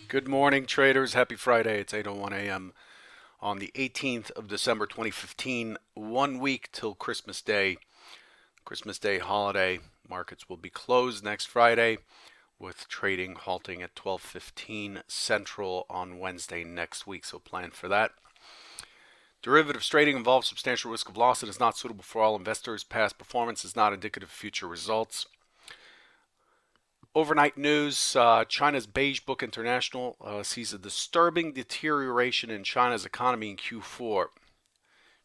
Good morning, traders. Happy Friday. It's 8:01 a.m. on the 18th of December 2015. 1 week till Christmas Day. Christmas Day holiday. Markets will be closed next Friday with trading halting at 12:15 Central on Wednesday next week. So plan for that. Derivatives trading involves substantial risk of loss and is not suitable for all investors. Past performance is not indicative of future results. Overnight news, China's Beige Book International sees a disturbing deterioration in China's economy in Q4.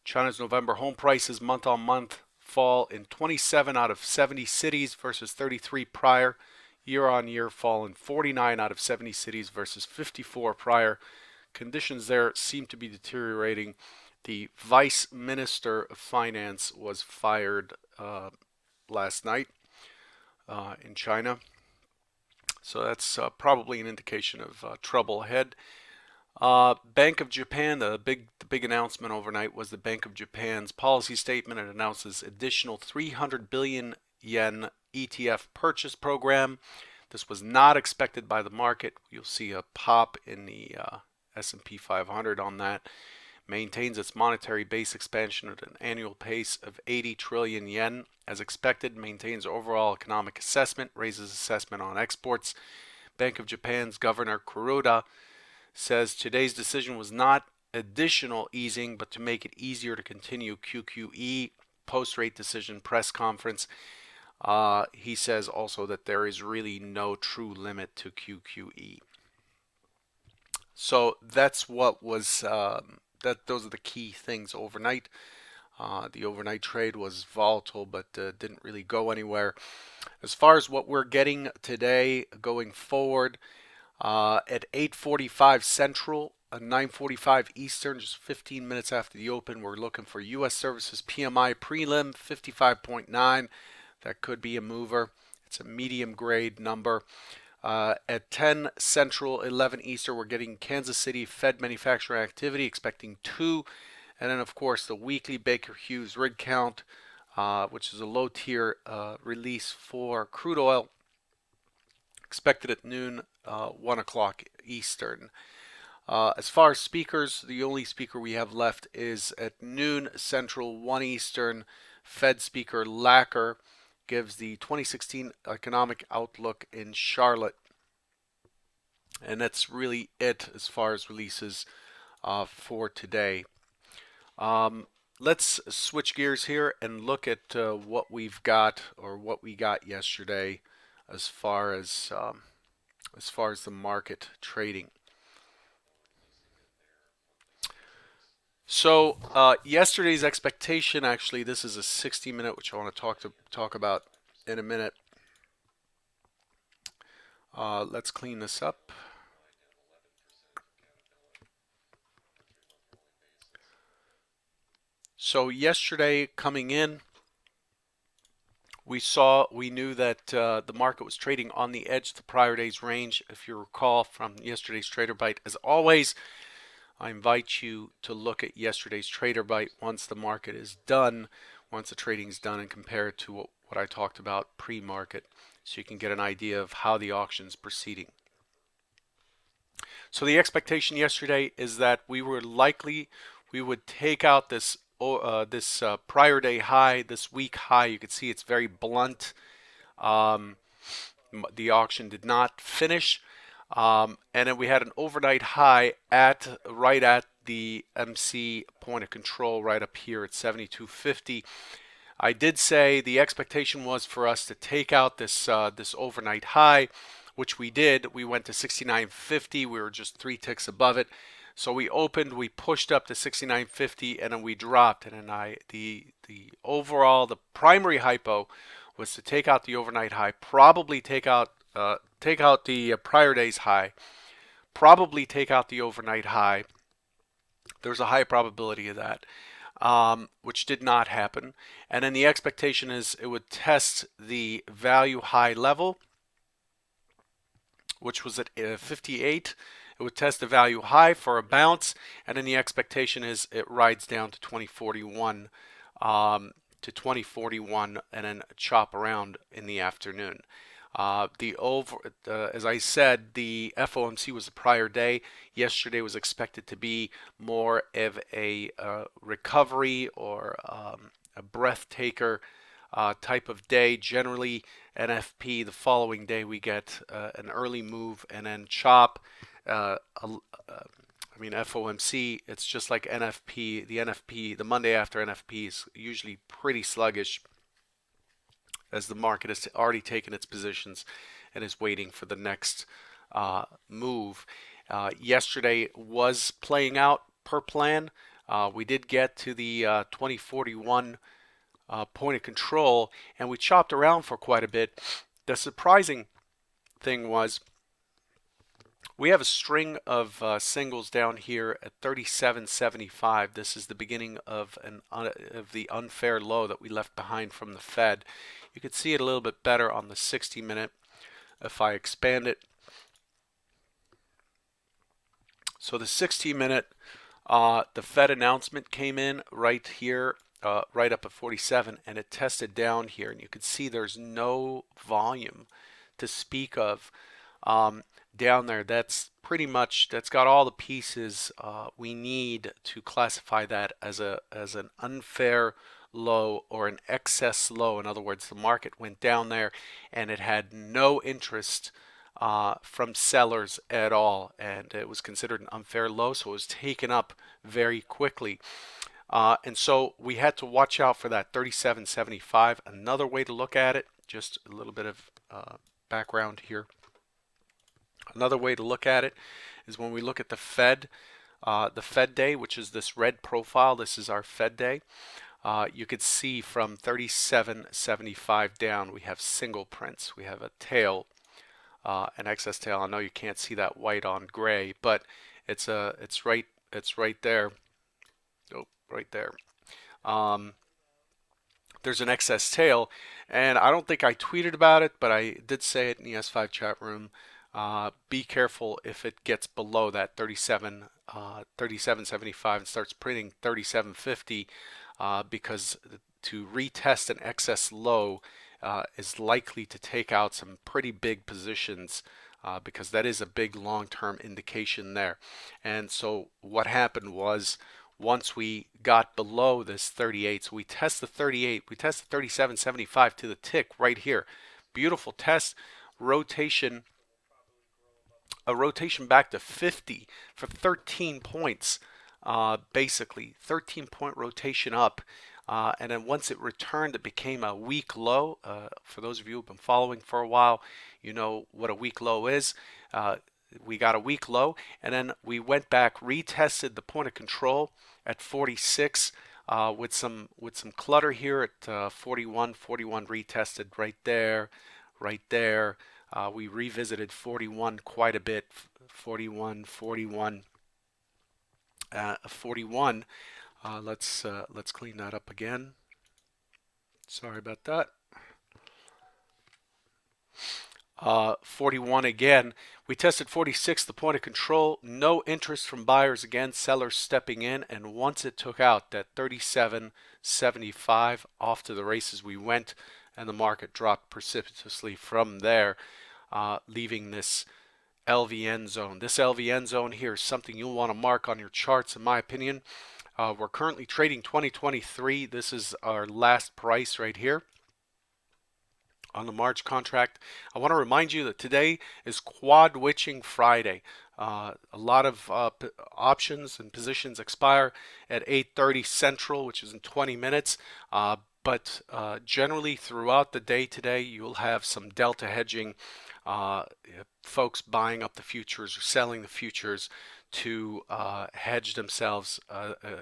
China's November home prices month on month fall in 27 out of 70 cities versus 33 prior. Year on year fall in 49 out of 70 cities versus 54 prior. Conditions there seem to be deteriorating. The Vice Minister of Finance was fired last night in China. So that's probably an indication of trouble ahead. Bank of Japan, the big announcement overnight was the Bank of Japan's policy statement. It announces additional 300 billion yen ETF purchase program. This was not expected by the market. You'll see a pop in the S&P 500 on that. Maintains its monetary base expansion at an annual pace of 80 trillion yen. As expected, maintains overall economic assessment, raises assessment on exports. Bank of Japan's Governor Kuroda says today's decision was not additional easing, but to make it easier to continue QQE. Post-rate decision press conference. He says also that there is really no true limit to QQE. So that's what was those are the key things overnight. The overnight trade was volatile, but didn't really go anywhere. As far as what we're getting today going forward, at 8:45 Central, 9:45 Eastern, just 15 minutes after the open, we're looking for U.S. Services PMI prelim 55.9. That could be a mover. It's a medium grade number. At 10 Central, 11 Eastern, we're getting Kansas City Fed manufacturing activity, expecting 2. And then, of course, the weekly Baker Hughes rig count, which is a low tier release for crude oil, expected at noon, 1 o'clock Eastern. As far as speakers, the only speaker we have left is at noon Central, 1 Eastern. Fed speaker Lacker gives the 2016 economic outlook in Charlotte. And that's really it as far as releases for today. Let's switch gears here and look at what we've got or what we got yesterday as far as the market trading. So yesterday's expectation, actually, this is a 60-minute, which I want to talk about in a minute. Let's clean this up. So yesterday coming in, we knew that the market was trading on the edge of the prior day's range. If you recall from yesterday's Trader Bite, as always, I invite you to look at yesterday's Trader Bite once the market is done, once the trading is done, and compare it to what I talked about pre-market, so you can get an idea of how the auction's proceeding. So the expectation yesterday is that we would take out this prior day high, this week high. You can see it's very blunt. The auction did not finish. And then we had an overnight high right at the MC point of control right up here at 72.50. I did say the expectation was for us to take out this overnight high, which we did. We went to 69.50. We were just 3 ticks above it. So we opened, we pushed up to 69.50, and then we dropped. And then the primary hypo was to take out the overnight high, probably take out the prior day's high, probably take out the overnight high. There's a high probability of that, which did not happen. And then the expectation is it would test the value high level, which was at 58. It would test the value high for a bounce, and then the expectation is it rides down to 2041, and then chop around in the afternoon. As I said, the FOMC was the prior day. Yesterday was expected to be more of a recovery or a breath taker type of day. Generally, NFP the following day we get an early move and then chop. I mean FOMC, it's just like NFP. The NFP, the Monday after NFP is usually pretty sluggish as the market has already taken its positions and is waiting for the next move. Yesterday was playing out per plan. We did get to the 2041 point of control, and we chopped around for quite a bit. The surprising thing was we have a string of singles down here at 37.75. This is the beginning of the unfair low that we left behind from the Fed. You can see it a little bit better on the 60-minute if I expand it. So the 60-minute, the Fed announcement came in right here, right up at 47, and it tested down here, and you can see there's no volume to speak of down there. That's pretty much, that's got all the pieces we need to classify that as an unfair low or an excess low. In other words, the market went down there and it had no interest from sellers at all, and it was considered an unfair low, so it was taken up very quickly. And so we had to watch out for that 37.75. Another way to look at it, just a little bit of background here. Another way to look at it is when we look at the Fed day, which is this red profile. This is our Fed day. You could see from 37.75 down, we have single prints. We have a tail, an excess tail. I know you can't see that white on gray, but it's right there. Oh, right there. There's an excess tail, and I don't think I tweeted about it, but I did say it in the S5 chat room. Be careful if it gets below that 37.75 and starts printing 37.50, because to retest an excess low is likely to take out some pretty big positions, because that is a big long-term indication there. And so what happened was, once we got below this 38, so we test the 38, we test the 37.75 to the tick right here. Beautiful test, rotation, a rotation back to 50 for 13 points, basically 13-point rotation up. And then once it returned, it became a weak low. For those of you who've been following for a while, you know what a weak low is. We got a weak low, and then we went back, retested the point of control at 46, with some clutter here at 41 retested right there, right there. We revisited 41 quite a bit. 41. 41. Let's clean that up again. Sorry about that. 41 again. We tested 46, the point of control. No interest from buyers again, sellers stepping in, and once it took out that 37.75, off to the races we went, and the market dropped precipitously from there, leaving this LVN zone. This LVN zone here is something you'll want to mark on your charts, in my opinion. We're currently trading 2023. This is our last price right here on the March contract. I want to remind you that today is Quad Witching Friday. A lot of options and positions expire at 8:30 Central, which is in 20 minutes. But generally throughout the day today, you'll have some delta hedging, folks buying up the futures or selling the futures to hedge themselves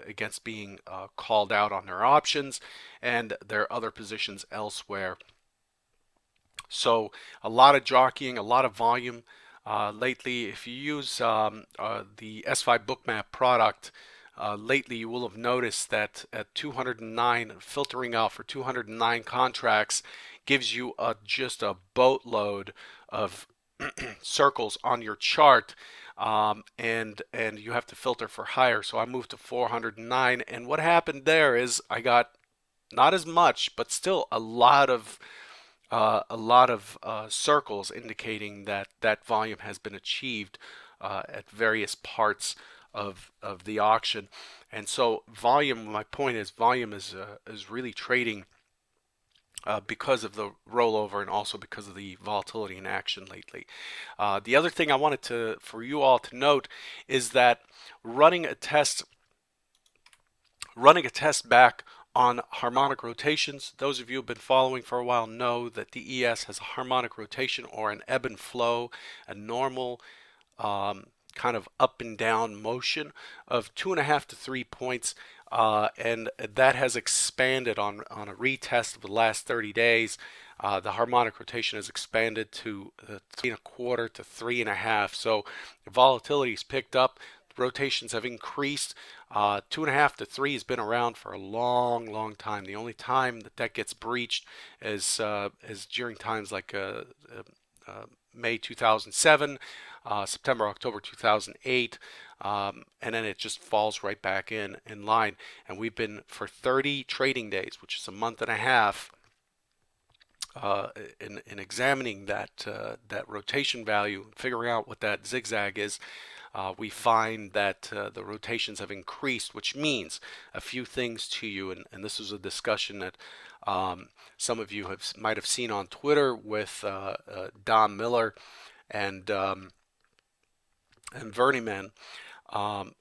against being called out on their options and their other positions elsewhere. So a lot of jockeying, a lot of volume lately. If you use the S5 Bookmap product, lately you will have noticed that at 209, filtering out for 209 contracts gives you just a boatload of circles on your chart, and you have to filter for higher. So I moved to 409, and what happened there is I got not as much, but still a lot of a lot of circles indicating that that volume has been achieved at various parts of the auction. And so volume, my point is volume is really trading because of the rollover and also because of the volatility in action lately. The other thing I wanted to for you all to note is that running a test running a test back on harmonic rotations. Those of you who have been following for a while know that DES has a harmonic rotation or an ebb and flow, a normal kind of up and down motion of 2.5 to 3 points. And that has expanded on a retest of the last 30 days. The harmonic rotation has expanded to 3.25 to 3.5. So volatility's picked up. Rotations have increased. 2.5 to 3 has been around for a long, long time. The only time that that gets breached is during times like May 2007, September, October 2008, and then it just falls right back in line. And we've been for 30 trading days, which is a month and a half, in examining that rotation value, figuring out what that zigzag is. We find that the rotations have increased, which means a few things to you. And this was a discussion that some of you might have seen on Twitter with Don Miller and Verniman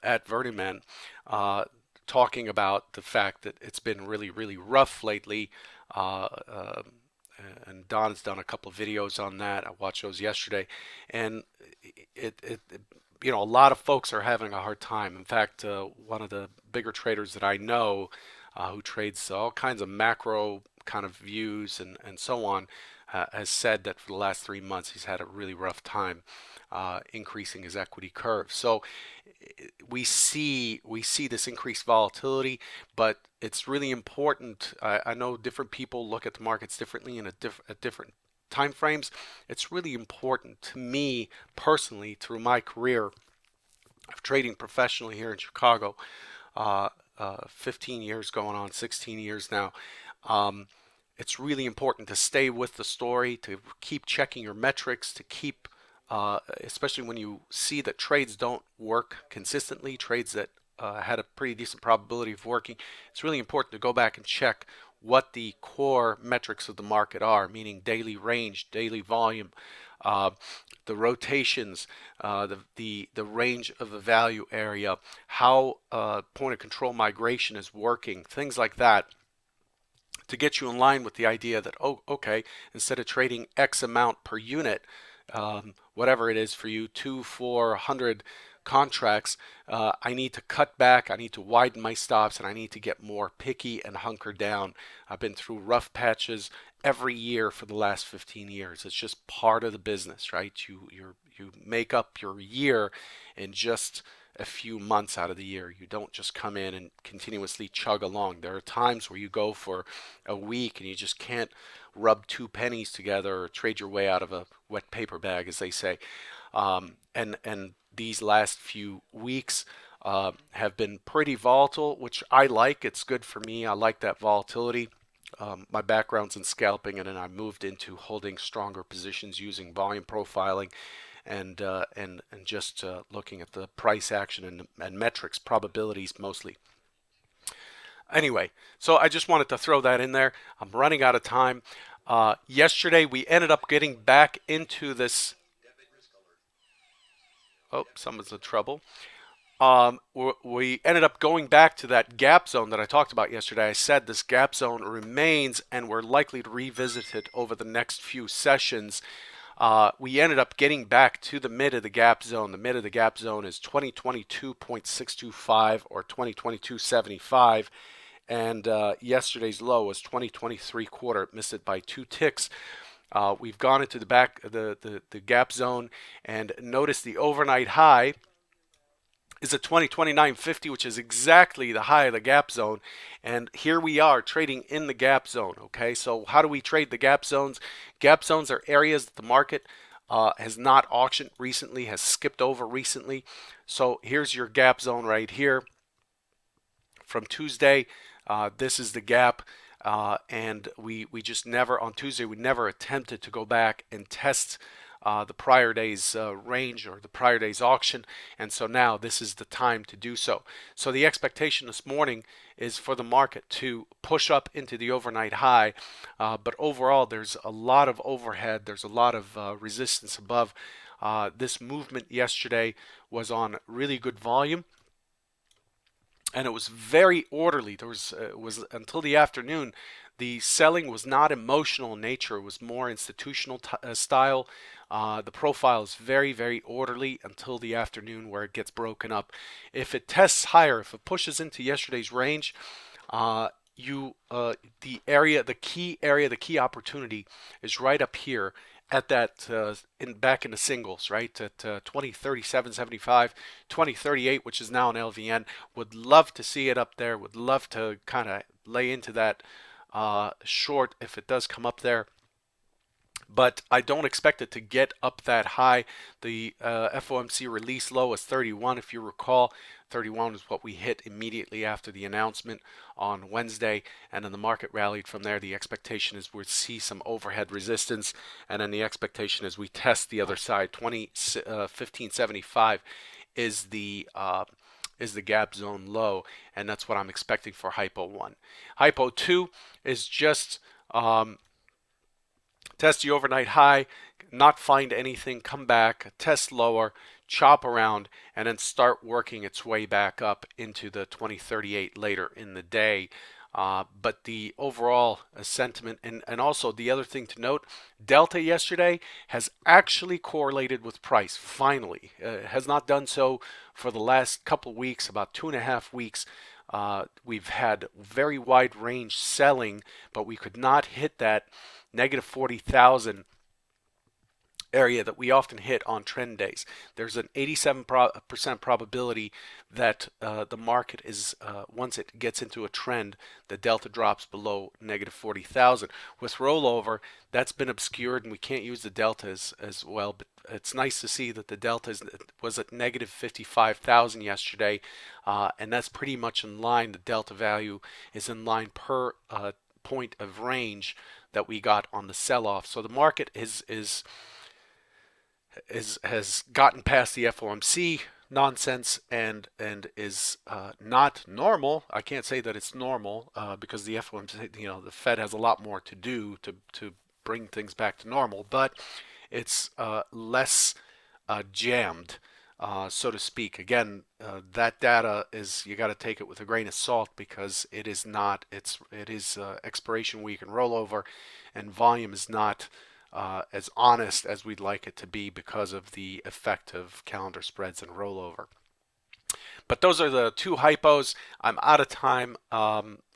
at Verniman, talking about the fact that it's been really, really rough lately. Uh, uh, and Don's done a couple of videos on that. I watched those yesterday, and it you know, a lot of folks are having a hard time. In fact, one of the bigger traders that I know, who trades all kinds of macro kind of views and so on, has said that for the last 3 months he's had a really rough time increasing his equity curve. So we see this increased volatility, but it's really important. I know different people look at the markets differently in at different time frames. It's really important to me personally through my career of trading professionally here in Chicago, 15 years going on 16 years now. It's really important to stay with the story, to keep checking your metrics, to keep, especially when you see that trades don't work consistently, trades that had a pretty decent probability of working. It's really important to go back and check what the core metrics of the market are, meaning daily range, daily volume, uh, the rotations, the range of the value area, how point of control migration is working, things like that, to get you in line with the idea that, oh, okay, instead of trading X amount per unit, whatever it is for you, 2, 4, 100 contracts, I need to cut back, I need to widen my stops, and I need to get more picky and hunker down. I've been through rough patches every year for the last 15 years. It's just part of the business, right? You make up your year in just a few months out of the year. You don't just come in and continuously chug along. There are times where you go for a week and you just can't rub two pennies together or trade your way out of a wet paper bag, as they say. And these last few weeks have been pretty volatile, which I like. It's good for me. I like that volatility. My background's in scalping, and then I moved into holding stronger positions using volume profiling and just looking at the price action and metrics, probabilities mostly. Anyway, so I just wanted to throw that in there. I'm running out of time. Yesterday we ended up getting back into this. Oh, someone's in trouble. We ended up going back to that gap zone that I talked about yesterday. I said this gap zone remains, and we're likely to revisit it over the next few sessions. We ended up getting back to the mid of the gap zone. The mid of the gap zone is 2022.625 or 2022.75. And yesterday's low was 2023 quarter. It missed it by 2 ticks. We've gone into the back the gap zone, and notice the overnight high is a 2029.50, which is exactly the high of the gap zone. And here we are trading in the gap zone. Okay, so how do we trade the gap zones? Gap zones are areas that the market has not auctioned recently, has skipped over recently. So here's your gap zone right here from Tuesday. This is the gap. and we just never on Tuesday we never attempted to go back and test the prior day's range or the prior day's auction, and so now this is the time to do so. So the expectation this morning is for the market to push up into the overnight high, but overall there's a lot of overhead, there's a lot of resistance above. This movement yesterday was on really good volume, and it was very orderly. There was until the afternoon, the selling was not emotional in nature. It was more institutional style. The profile is very orderly until the afternoon, where it gets broken up. If it tests higher, if it pushes into yesterday's range, uh, the area, the key area, the key opportunity is right up here at that back in the singles, right at 2037.75, 2038, which is now an LVN. Would love to see it up there. Would love to kind of lay into that short if it does come up there, but I don't expect it to get up that high. The FOMC release low is 31, if you recall. 31 is what we hit immediately after the announcement on Wednesday, and then the market rallied from there. The expectation is we'll see some overhead resistance, and then the expectation is we test the other side. 1575 is the gap zone low, and that's what I'm expecting for hypo 1. Hypo 2 is just test the overnight high, not find anything, come back, test lower, chop around, and then start working its way back up into the 2038 later in the day. But the overall sentiment, and also the other thing to note, Delta yesterday has actually correlated with price, finally. Has not done so for the last couple weeks, about 2.5 weeks. We've had very wide range selling, but we could not hit that negative 40,000 area that we often hit on trend days. There's an 87% probability that the market is, once it gets into a trend, the delta drops below negative 40,000. With rollover, that's been obscured and we can't use the delta as well, but it's nice to see that the delta was at negative 55,000 yesterday, and that's pretty much in line. The delta value is in line per point of range that we got on the sell-off. So the market has gotten past the FOMC nonsense and is not normal. I can't say that it's normal because the FOMC, the Fed has a lot more to do to bring things back to normal, but it's less jammed, so to speak. Again, that data is, you got to take it with a grain of salt because it is not. It is expiration week and rollover, and volume is not as honest as we'd like it to be because of the effect of calendar spreads and rollover. But those are the two hypos. I'm out of time.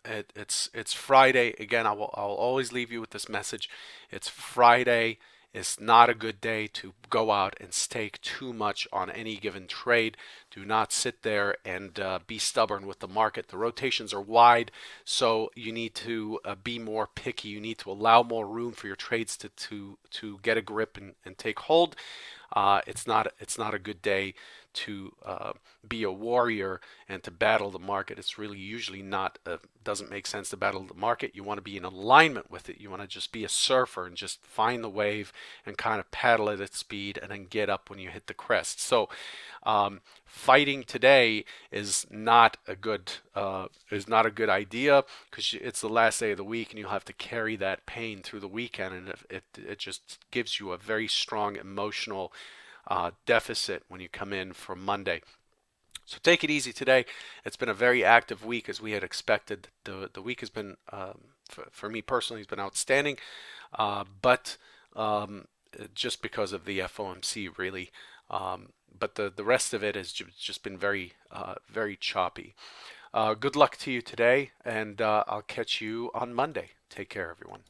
It's Friday again. I'll always leave you with this message. It's Friday. It's not a good day to go out and stake too much on any given trade. Do not sit there and be stubborn with the market. The rotations are wide, so you need to be more picky. You need to allow more room for your trades to get a grip and take hold. It's not a good day to be a warrior and to battle the market. It's really usually not, doesn't make sense to battle the market. You want to be in alignment with it. You want to just be a surfer and just find the wave and kind of paddle at its speed and then get up when you hit the crest. So fighting today is not a good idea because it's the last day of the week and you'll have to carry that pain through the weekend, and it just gives you a very strong emotional deficit when you come in for Monday. So take it easy today. It's been a very active week as we had expected. The week has been, for me personally, has been outstanding, but just because of the FOMC really. But the rest of it has just been very choppy. Good luck to you today, and I'll catch you on Monday. Take care, everyone.